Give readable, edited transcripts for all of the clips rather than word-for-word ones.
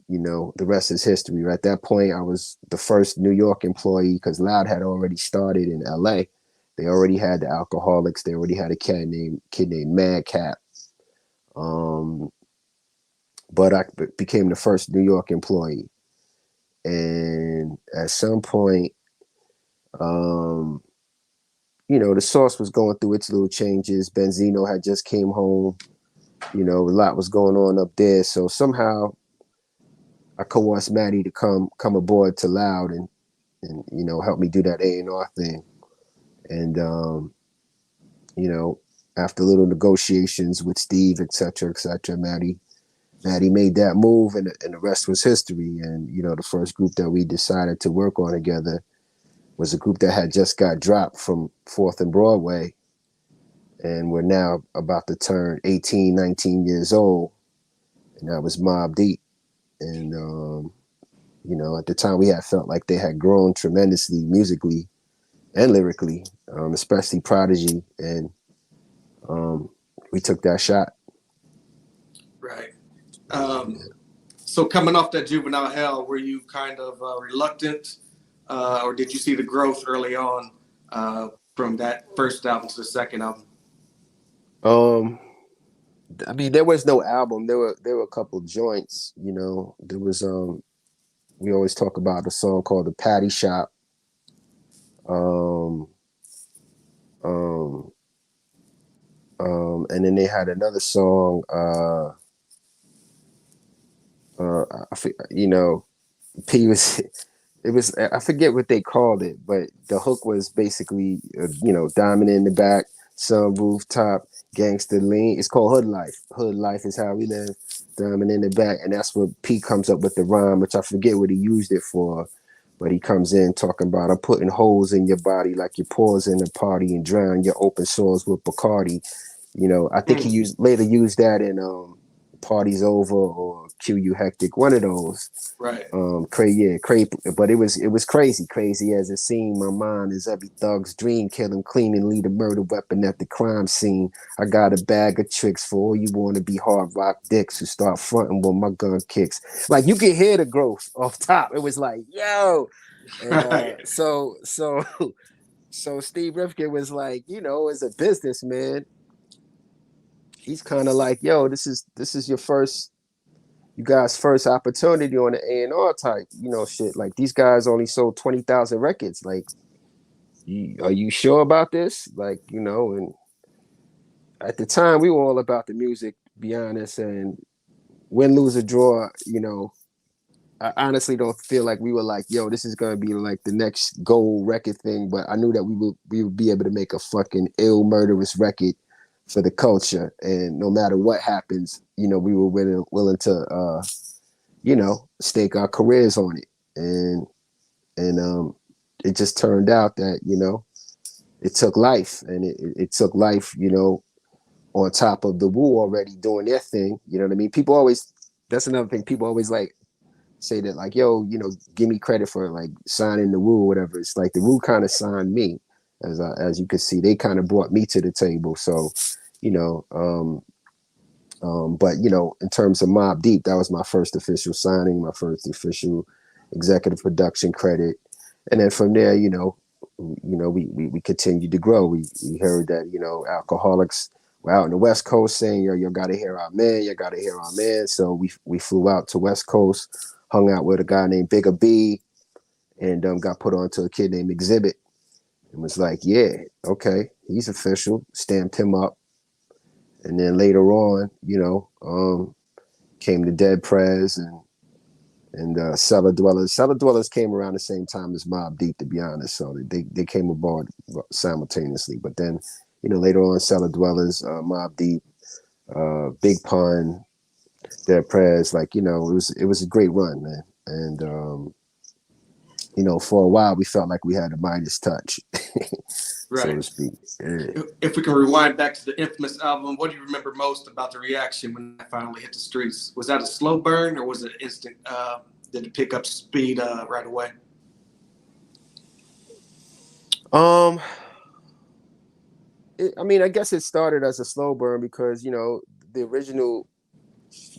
the rest is history. At that point, I was the first New York employee because Loud had already started in LA. They already had the Alcoholics. They already had a kid named Madcap. Um, but I became the first New York employee. And at some point, um, the Sauce was going through its little changes. Benzino had just came home. A lot was going on up there. So somehow I coerced Maddie to come aboard to Loud and help me do that A&R thing. And after little negotiations with Steve, et cetera, Maddie made that move, and the rest was history. And the first group that we decided to work on together was a group that had just got dropped from 4th and Broadway, and we're now about to turn 18, 19 years old, and that was Mobb Deep. And at the time we had felt like they had grown tremendously musically and lyrically, especially Prodigy, and we took that shot. Right. So coming off that Juvenile Hell, were you kind of reluctant, or did you see the growth early on from that first album to the second album? I mean, there was no album. There were a couple joints. There was we always talk about a song called "The Patty Shop." Um, um, and then they had another song. P was it was I forget what they called it, but the hook was basically diamond in the back, sun rooftop, gangster lean. It's called Hood Life. Hood Life is how we live. Diamond in the back, and that's what P comes up with the rhyme, which I forget what he used it for, but he comes in talking about I'm putting holes in your body like your paws in a party and drown your open sores with Bacardi. I think he later used that in Party's Over or QU Hectic, one of those. Right. Crazy, but it was crazy as it seemed. My mind is every thug's dream, kill him clean and leave a murder weapon at the crime scene. I got a bag of tricks for all you want to be hard rock dicks who start fronting when my gun kicks. Like you can hear the growth off top. It was like, yo. And Right. so Steve Rifkin was like, as a businessman, he's kind of like, yo, this is you guys' first opportunity on the A&R type, shit. Like these guys only sold 20,000 records. Like, are you sure about this? Like, and at the time we were all about the music, to be honest, and win, lose, or draw, I honestly don't feel like we were like, yo, this is gonna be like the next gold record thing, but I knew that we would be able to make a fucking ill murderous record for the culture. And no matter what happens, we were willing to stake our careers on it. And it just turned out that, it took life, and it took life, on top of the Wu already doing their thing. You know what I mean? People always, that's another thing, people always like say that like, yo, give me credit for like signing the Wu or whatever. It's like the Wu kind of signed me, as you can see, they kind of brought me to the table. So, but in terms of Mobb Deep, that was my first official signing, my first official executive production credit, and then from there, we continued to grow. We heard that Alcoholics were out in the West Coast saying, yo, you gotta hear our man, you gotta hear our man. So we flew out to West Coast, hung out with a guy named Bigger B, and got put on to a kid named Exhibit, and was like, yeah, okay, he's official. Stamped him up. And then later on, came the Dead Prez and Cellar Dwellers. Cellar Dwellers came around the same time as Mobb Deep, to be honest. So they came aboard simultaneously. But then, later on, Cellar Dwellers, Mobb Deep, Big Pun, Dead Prez. Like, it was a great run, man. And for a while we felt like we had a Midas touch, so to Right. speak. Yeah. If we can rewind back to the infamous album, what do you remember most about the reaction when that finally hit the streets? Was that a slow burn or was it instant? Did it pick up speed right away? Um, I mean, I guess it started as a slow burn because the original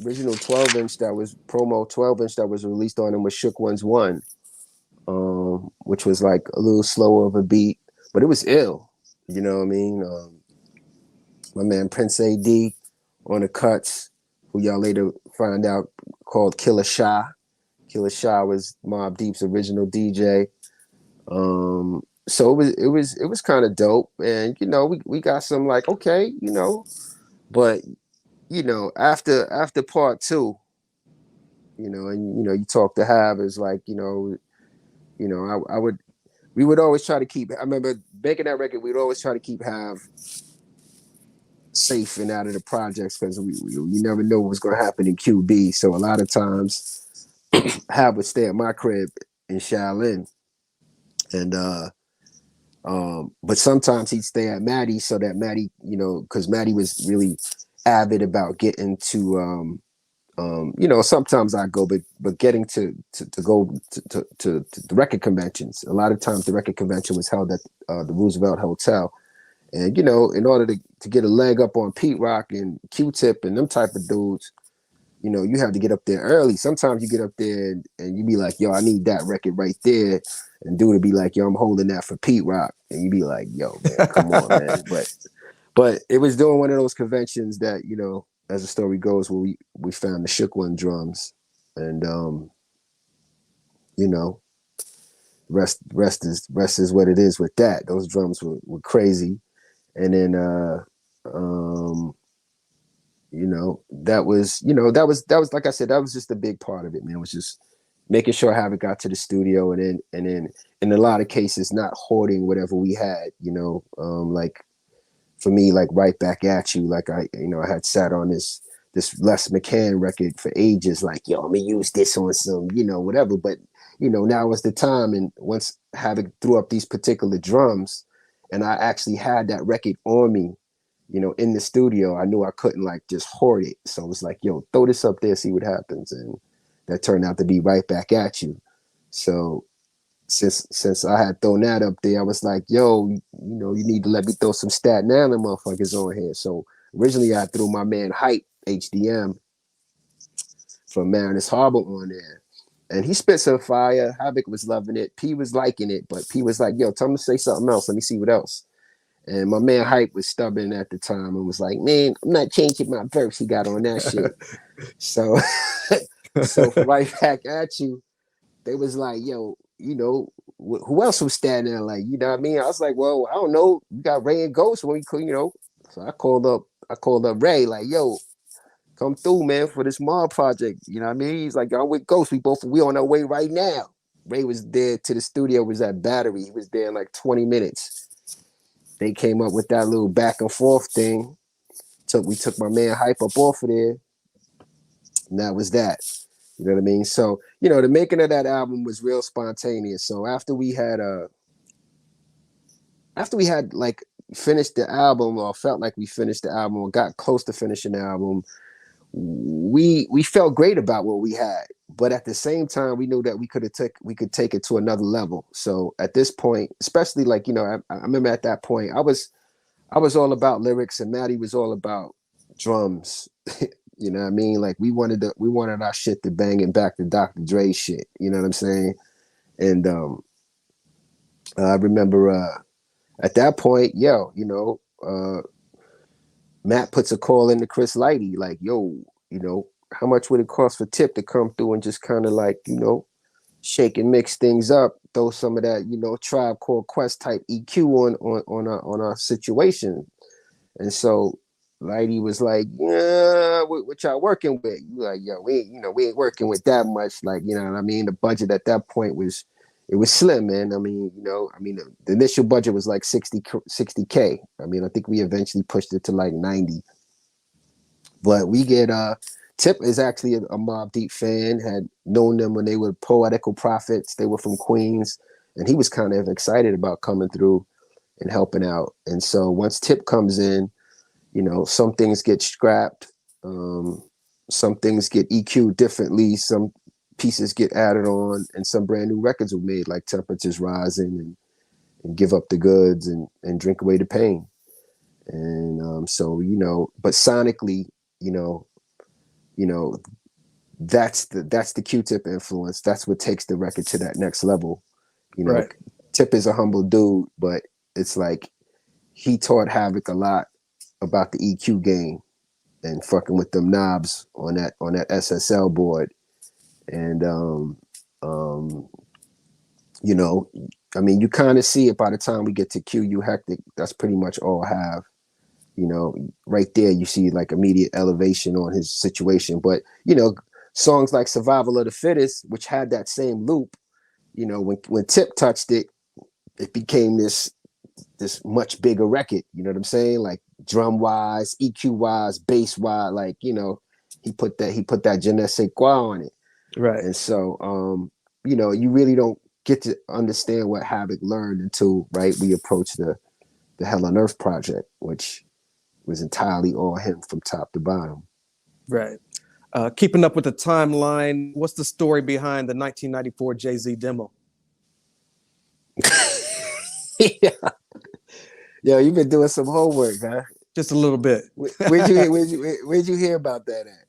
original 12-inch that was promo 12-inch that was released on him was Shook One's One, which was like a little slower of a beat, but it was ill. You know what I mean? My man Prince AD on the cuts, who y'all later find out called Killer Shah. Killer Shah was Mobb Deep's original DJ. So it was kind of dope, and we got some like, okay, but after part two, and you talk to Have is like, I would we would always try to keep. I remember making that record. We'd always try to keep Have safe and out of the projects because you never know what was going to happen in QB. So a lot of times, Have would stay at my crib in Shaolin, and but sometimes he'd stay at Maddie so that Maddie, because Maddie was really avid about getting to sometimes I go, but getting to go to the record conventions. A lot of times the record convention was held at the Roosevelt Hotel, and in order to get a leg up on Pete Rock and Q-Tip and them type of dudes, you have to get up there early. Sometimes you get up there and you be like, yo, I need that record right there, and dude would be like, yo, I'm holding that for Pete Rock, and you be like, yo, man, come on, man, but it was during one of those conventions that, as the story goes, where we found the Shook One drums, and you know, rest is what it is with that. Those drums were crazy, and then that was like I said, that was just a big part of it, man. It was just making sure Havoc got to the studio, and then in a lot of cases not hoarding whatever we had, like for me, like Right Back at You, like I had sat on this Les McCann record for ages, like, yo, I'm gonna use this on some, whatever. But now was the time, and once Havoc threw up these particular drums, and I actually had that record on me, in the studio, I knew I couldn't like just hoard it. So it was like, yo, throw this up there, see what happens, and that turned out to be Right Back at You. So since I had thrown that up there, I was like, yo, you need to let me throw some Staten Island motherfuckers on here. So originally I threw my man Hype HDM from Mariners Harbor on there. And he spit some fire. Havoc was loving it. P was liking it, but P was like, yo, tell him to say something else. Let me see what else. And my man Hype was stubborn at the time and was like, man, I'm not changing my verse. He got on that shit. So so for Right Back at You, they was like, yo, who else was standing there? Like, you know what I mean? I was like, well, I don't know. You got Ray and Ghost when we could. So I called up Ray, like, yo, come through, man, for this Mobb project. You know what I mean? He's like, I'm with Ghost. We on our way right now. Ray was there to the studio, was at Battery. He was there in like 20 minutes. They came up with that little back and forth thing. We took my man Hype up off of there. And that was that. You know what I mean? So, the making of that album was real spontaneous. So after we had like finished the album, or felt like we finished the album, or got close to finishing the album, we felt great about what we had. But at the same time, we knew that we could take it to another level. So at this point, especially like, I remember at that point, I was all about lyrics, and Maddie was all about drums. You know what I mean? Like we wanted our shit to bang it back to Dr. Dre shit. You know what I'm saying? And I remember at that point, Matt puts a call into Chris Lighty, like, yo, how much would it cost for Tip to come through and just kind of like, shake and mix things up, throw some of that, Tribe Called Quest type EQ on our situation. And so Lighty was like, yeah, what y'all working with? You like, yo, we ain't working with that much. Like, you know what I mean? The budget at that point was slim, man. I mean, the initial budget was like 60K. I mean, I think we eventually pushed it to like 90. But we get Tip is actually a Mobb Deep fan, had known them when they were Poetical Prophets. They were from Queens, and he was kind of excited about coming through and helping out. And so once Tip comes in, some things get scrapped, some things get EQ'd differently, some pieces get added on, and some brand new records were made, like Temperatures Rising and Give Up the Goods and Drink Away the Pain. And so, but sonically, you know, that's the Q-Tip influence. That's what takes the record to that next level. You know, Right. Tip is a humble dude, but it's like he taught Havoc a lot about the EQ game and fucking with them knobs on that SSL board. And um, you know, I mean, you kind of see it by the time we get to QU Hectic. That's pretty much all Have. You know, right there you see like immediate elevation on his situation. But you know, songs like Survival of the Fittest, which had that same loop, you know, when Tip touched it, it became this much bigger record. You know what I'm saying? Like drum wise, EQ wise, bass wise, like, you know, he put that je ne sais quoi on it. Right. And so you know, you really don't get to understand what Havoc learned until right we approach the Hell on Earth project, which was entirely all him from top to bottom. Right. Keeping up with the timeline, what's the story behind the 1994 Jay-Z demo? Yeah. Yo, you've been doing some homework, huh? Just a little bit. Where'd you hear about that at?